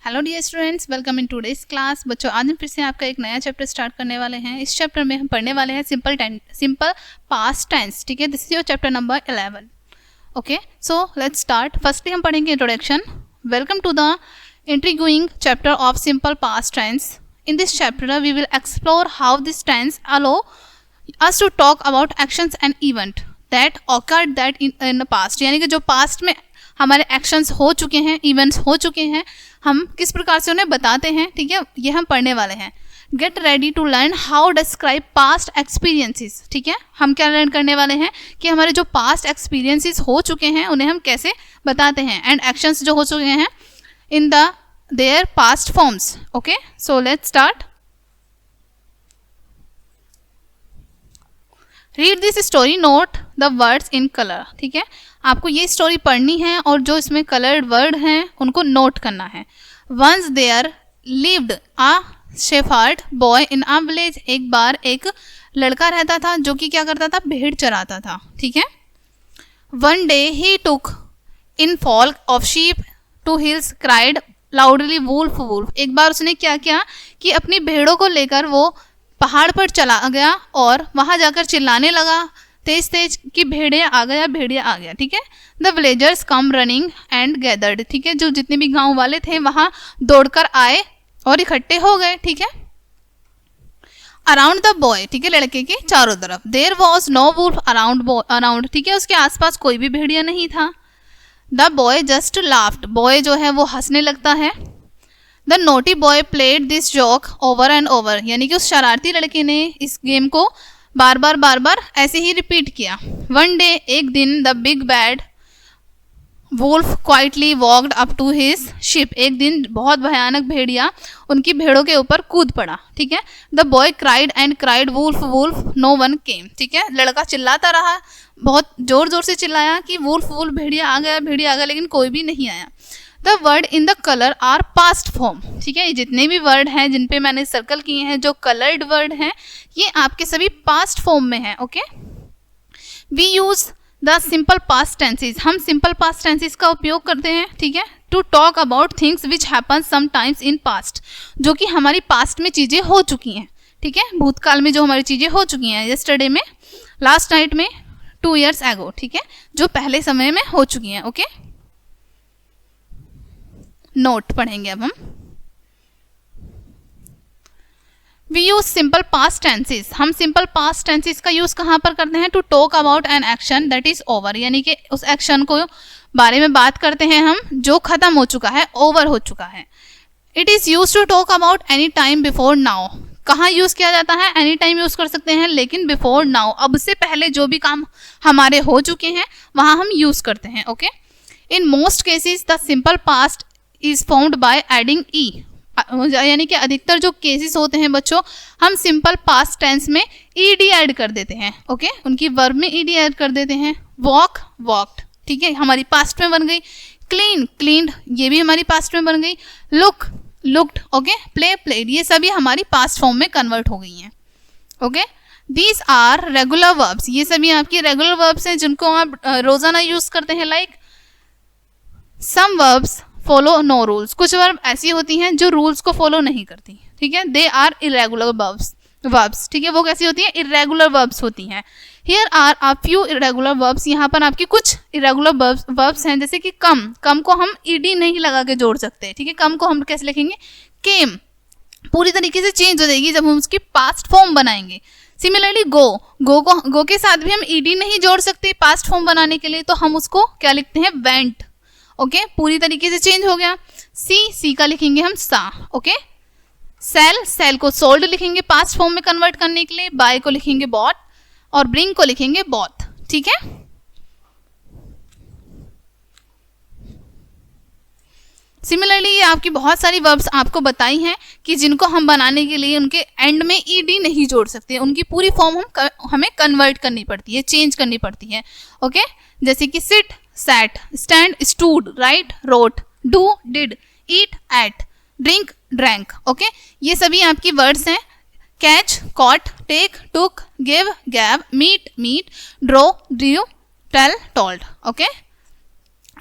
Hello dear students, welcome in today's class. बच्चों, आज हम फिर से आपका एक नया चैप्टर स्टार्ट करने वाले हैं। इस चैप्टर में हम पढ़ने वाले हैं सिंपल पास्ट टेंस। ठीक है, this is your chapter number 11। Okay, so let's start. Firstly हम पढ़ेंगे introduction. Welcome to the intriguing chapter of simple past tense. In this chapter we will explore how this tense allow us to talk about actions and event that occurred that in the past, यानी कि जो past में हमारे actions हो चुके हैं, events हो चुके हैं, हम किस प्रकार से उन्हें बताते हैं। ठीक है, ये हम पढ़ने वाले हैं। Get ready to learn how describe past experiences. ठीक है, हम क्या लर्न करने वाले हैं कि हमारे जो पास्ट एक्सपीरियंसेस हो चुके हैं उन्हें हम कैसे बताते हैं, एंड एक्शंस जो हो चुके हैं in the there past forms. Okay, so let's start. Read this story, note the words in colour. ठीक है, आपको ये स्टोरी पढ़नी है और जो इसमें कलर्ड वर्ड हैं उनको नोट करना है। Once there lived a shepherd boy in a village. एक बार एक लड़का रहता था जो कि क्या करता था, भेड़ चराता था। ठीक है। One day he took in flock of sheep to hills, cried loudly wolf wolf. एक बार उसने क्या किया कि अपनी भेड़ों को लेकर वो पहाड़ पर चला गया और वहां जाकर चिल्लाने लगा तेज तेज कि भेड़िया आ गया, भेड़िया आ गया। ठीक है। The villagers come running and gathered. ठीक है, जो जितने भी गांव वाले थे वहां दौड़कर आए और इकट्ठे हो गए। ठीक है। अराउंड द बॉय, ठीक है, लड़के के चारों तरफ। There was no wolf around. ठीक है, उसके आसपास कोई भी भेड़िया नहीं था। The boy just laughed. Boy जो है वो हंसने लगता है। The naughty boy played this joke over and over, यानी कि उस शरारती लड़के ने इस गेम को बार बार ऐसे ही रिपीट किया। वन डे, एक दिन, the big bad wolf quietly walked up to his sheep. एक दिन बहुत भयानक भेड़िया उनकी भेड़ों के ऊपर कूद पड़ा। ठीक है। The boy cried and cried wolf wolf, no one came. ठीक है, लड़का चिल्लाता रहा, बहुत जोर जोर से चिल्लाया कि वुल्फ वुल्फ, भेड़िया आ गया, भेड़िया आ गया, लेकिन कोई भी नहीं आया। The word in the colour are past form. ठीक है, जितने भी वर्ड हैं जिन पे मैंने सर्कल किए हैं, जो कलर्ड वर्ड हैं, ये आपके सभी पास्ट फॉर्म में हैं। Okay, we use the simple past tenses. हम सिंपल पास्ट टेंसेस का उपयोग करते हैं। ठीक है, to talk about things which happen sometimes in past, जो कि हमारी पास्ट में चीजें हो चुकी हैं। ठीक है, भूतकाल में जो हमारी चीजें हो चुकी हैं, यस्टरडे में, लास्ट नाइट में, 2 years ago। ठीक है, जो पहले समय में हो चुकी हैं। ओके, नोट पढ़ेंगे अब हम। We use simple past tenses. हम सिंपल पास्ट टेंसेस का यूज कहाँ पर करते हैं? To talk about an action that is over, यानी कि उस एक्शन को बारे में बात करते हैं हम जो खत्म हो चुका है, ओवर हो चुका है। It is use to talk about any time before now. कहाँ यूज किया जाता है? एनी टाइम यूज कर सकते हैं, लेकिन बिफोर नाउ, अब से पहले जो भी काम हमारे हो चुके हैं वहां हम यूज करते हैं। Okay, in most cases the simple past is found by adding E, यानी कि अधिकतर जो केसेस होते हैं बच्चों, हम सिंपल पास्ट टेंस में ईडी ऐड कर देते हैं। ओके, उनकी वर्ब में ईडी ऐड कर देते हैं। Walk, walked. ठीक है, हमारी पास्ट में बन गई। क्लीन, क्लीन्ड, ये भी हमारी पास्ट में बन गई। Look, looked. Okay, play, played, ये सभी हमारी पास्ट फॉर्म में कन्वर्ट हो गई हैं। Okay, these are regular verbs. ये सभी आपकी रेगुलर वर्ब्स हैं जिनको आप रोजाना यूज करते हैं। Like some verbs follow no rules. कुछ वर्ब ऐसी होती हैं जो रूल्स को फॉलो नहीं करती। ठीक है, दे आर इरेगुलर वर्ब्स। ठीक है, वो कैसी होती हैं? इरेगुलर वर्ब्स होती हैं। Here are a few irregular verbs. यहाँ पर आपकी कुछ इरेगुलर वर्ब्स हैं, जैसे कि कम। कम को हम ईडी नहीं लगा के जोड़ सकते। ठीक है, कम को हम कैसे लिखेंगे? केम। पूरी तरीके से चेंज हो जाएगी जब हम उसकी पास्ट फॉर्म बनाएंगे। सिमिलरली गो के साथ भी हम ईडी नहीं जोड़ सकते पास्ट फॉर्म बनाने के लिए, तो हम उसको क्या लिखते हैं? वेंट। ओके, पूरी तरीके से चेंज हो गया। सी का लिखेंगे हम सा। ओके, सेल को सोल्ड लिखेंगे पास्ट फॉर्म में कन्वर्ट करने के लिए। बाय को लिखेंगे बॉट और ब्रिंग को लिखेंगे बॉथ। ठीक है, सिमिलरली ये आपकी बहुत सारी वर्ब्स आपको बताई हैं कि जिनको हम बनाने के लिए उनके एंड में ईडी नहीं जोड़ सकते, उनकी पूरी फॉर्म हमें कन्वर्ट करनी पड़ती है, चेंज करनी पड़ती है। ओके, जैसे कि seat, sat, stand, stood, write, wrote, do, did, eat, ate, drink, drank. Okay, ये सभी आपकी वर्ड्स हैं। Catch, caught, take, took, give, gave, meet, meet, draw, drew, tell, told. Okay,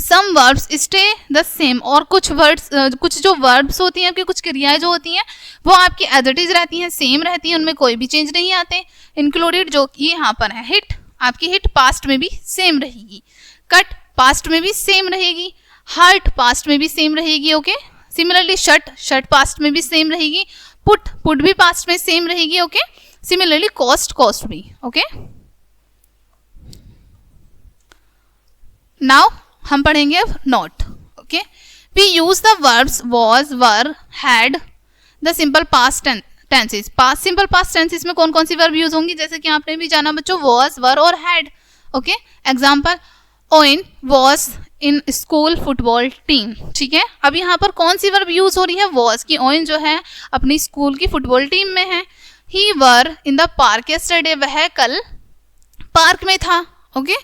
some verbs stay the same, और कुछ words कुछ जो verbs होती हैं, कुछ क्रियाएं जो होती हैं वो आपकी एज इट इज रहती हैं, सेम रहती हैं, उनमें कोई भी चेंज नहीं आते। इंक्लूडेड जो कि यहाँ पर है हिट, आपकी हिट पास्ट में भी सेम रहेगी, कट पास्ट में भी सेम रहेगी, हर्ट पास्ट में भी सेम रहेगी। ओके, सिमिलरली शट पास्ट में भी सेम रहेगी, पुट भी पास्ट में सेम रहेगी। ओके, सिमिलरली कॉस्ट भी। ओके, नाउ हम पढ़ेंगे अब note. Okay, we use the verbs was, were, had, the simple past tenses. Simple past tenses में कौन कौन सी वर्ब यूज होंगी, जैसे कि आपने भी जाना बच्चों, वॉज, वर और हैड। ओके, एग्जाम्पल, ओइन was in school football team. ठीक है, अब यहाँ पर कौन सी वर्ब यूज हो रही है, वॉज की, ओइन जो है अपनी स्कूल की फुटबॉल टीम में है। ही वर इन द पार्क यस्टरडे, वह कल पार्क में था। Okay,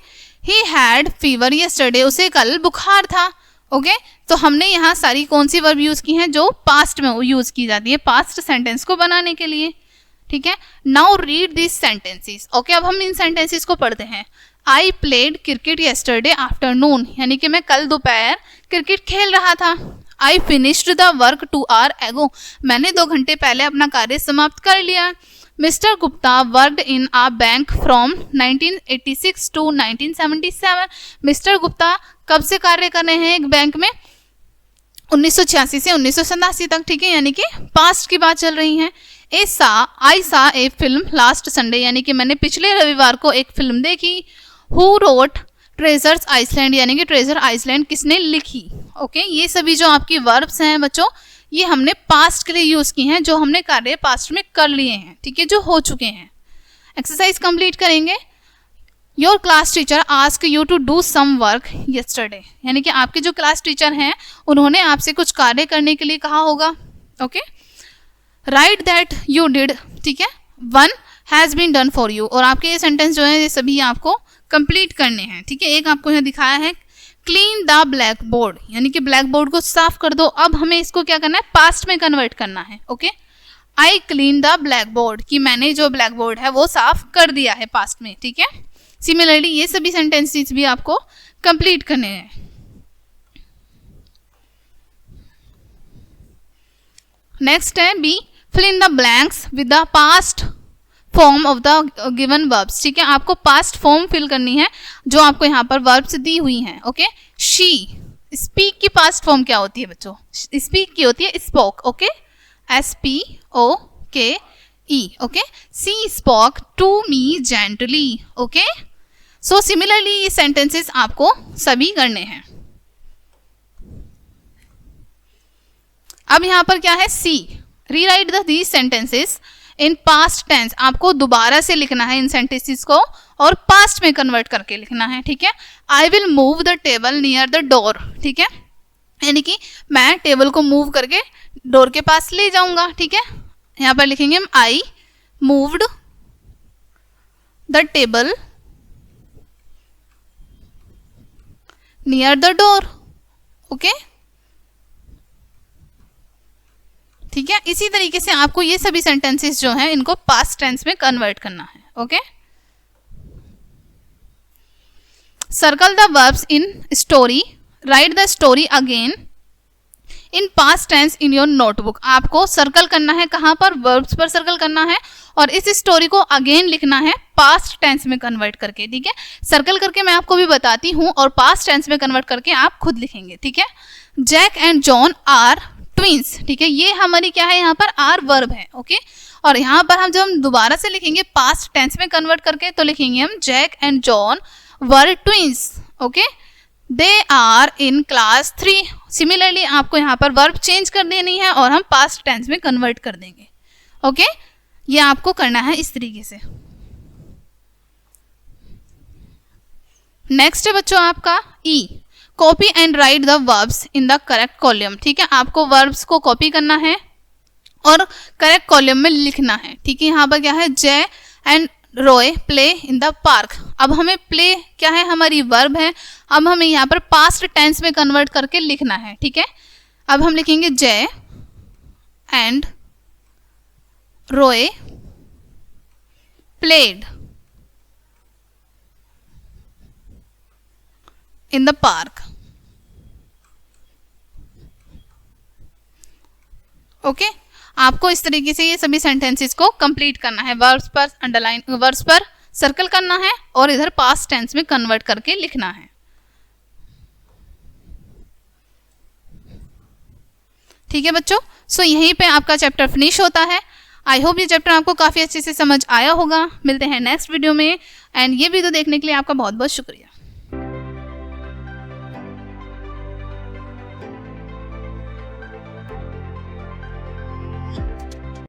he had fever yesterday, उसे कल बुखार था। ओके, तो हमने यहाँ सारी कौन सी वर्ब यूज की हैं जो पास्ट में यूज की जाती है पास्ट सेंटेंस को बनाने के लिए। ठीक है, now read this sentences. Okay, अब हम इन सेंटेंसेस को पढ़ते हैं। I played cricket yesterday afternoon, यानी कि मैं कल दोपहर क्रिकेट खेल रहा था। I finished the work 2 hours ago, मैंने 2 घंटे पहले अपना कार्य समाप्त कर लिया। Mister Gupta worked in a bank from 1986 to 1977, mister Gupta कब से कार्य कर रहे हैं एक बैंक में, 1986 से 1987 तक। ठीक है, यानी कि पास्ट की बात चल रही है। आई सा ए फिल्म लास्ट संडे, यानी कि मैंने पिछले रविवार को एक फिल्म देखी। हु रोट ट्रेजर्स आइसलैंड, यानी कि ट्रेजर आइसलैंड किसने लिखी। ओके, ये सभी जो आपकी वर्ब्स हैं बच्चों, ये हमने पास्ट के लिए यूज की हैं, जो हमने कार्य पास्ट में कर लिए हैं। ठीक है, जो हो चुके हैं। एक्सरसाइज कंप्लीट करेंगे। Your class teacher ask you to do some work yesterday, यानी कि आपके जो क्लास टीचर हैं उन्होंने आपसे कुछ कार्य करने के लिए कहा होगा। Okay, write that you did. ठीक है, 1 has been done for you, और आपके ये सेंटेंस जो है ये सभी आपको कंप्लीट करने हैं। ठीक है, एक आपको यहाँ दिखाया है क्लीन द ब्लैक बोर्ड, यानी कि ब्लैक बोर्ड को साफ कर दो। अब हमें इसको क्या करना है, पास्ट में कन्वर्ट करना है। Okay, I clean the black board, कि मैंने जो ब्लैक बोर्ड है वो साफ कर दिया है पास्ट में। ठीक है, सिमिलरली ये सभी सेंटेंसेस भी आपको कंप्लीट करने हैं। नेक्स्ट है B, fill in the blanks with the past form of the given verbs. ठीक है, आपको पास्ट फॉर्म फिल करनी है जो आपको यहाँ पर वर्ब्स दी हुई हैं। ओके, शी, स्पीक की पास्ट फॉर्म क्या होती है बच्चों, स्पीक की होती है spoke. Okay, SPOKE। Okay, she spoke to me gently. Okay, so similarly ये सेंटेंसेस आपको सभी करने हैं। अब यहाँ पर क्या है, C, rewrite these sentences in past tense, आपको दोबारा से लिखना है इन सेंटेंसेस को और पास्ट में कन्वर्ट करके लिखना है। ठीक है, I will move the table near the door. ठीक है, यानी कि मैं टेबल को मूव करके डोर के पास ले जाऊंगा। ठीक है, यहाँ पर लिखेंगे हम I moved the table near the door. Okay, ठीक है, इसी तरीके से आपको ये सभी सेंटेंसेस जो हैं इनको पास्ट टेंस में कन्वर्ट करना है। Okay, circle the verbs in story, write the story again in past tense in your notebook. आपको सर्कल करना है, कहाँ पर, वर्ब्स पर सर्कल करना है और इस स्टोरी को अगेन लिखना है पास्ट टेंस में कन्वर्ट करके। ठीक है, सर्कल करके मैं आपको भी बताती हूँ और पास्ट टेंस में कन्वर्ट करके आप खुद लिखेंगे। ठीक है, Jack and John are twins. ठीक है, ये हमारी क्या है, यहाँ पर आर वर्ब है। ओके, और यहाँ पर हम जब हम दोबारा से लिखेंगे पास्ट टेंस में कन्वर्ट करके तो लिखेंगे हम Jack and John were twins. Okay, they are in class 3। Similarly आपको यहाँ पर वर्ब चेंज कर देनी है और हम पास्ट टेंस में कन्वर्ट कर देंगे। ओके, ये आपको करना है इस तरीके से। नेक्स्ट है बच्चों आपका E, copy and write the verbs in the correct column. ठीक है, आपको वर्ब्स को कॉपी करना है और करेक्ट कॉलम में लिखना है। ठीक है, यहाँ पर क्या है, जय and Roy play in the park. अब हमें प्ले क्या है, हमारी वर्ब है, अब हमें यहाँ पर पास्ट टेंस में कन्वर्ट करके लिखना है। ठीक है, अब हम लिखेंगे जय and Roy played in the park. Okay आपको इस तरीके से ये सभी सेंटेंसेस को कंप्लीट करना है, वर्ब्स पर अंडरलाइन, वर्ब्स पर सर्कल करना है और इधर पास्ट टेंस में कन्वर्ट करके लिखना है। ठीक है बच्चों, सो यहीं पे आपका चैप्टर फिनिश होता है। आई होप ये चैप्टर आपको काफ़ी अच्छे से समझ आया होगा। मिलते हैं नेक्स्ट वीडियो में, एंड ये वीडियो देखने के लिए आपका बहुत बहुत शुक्रिया।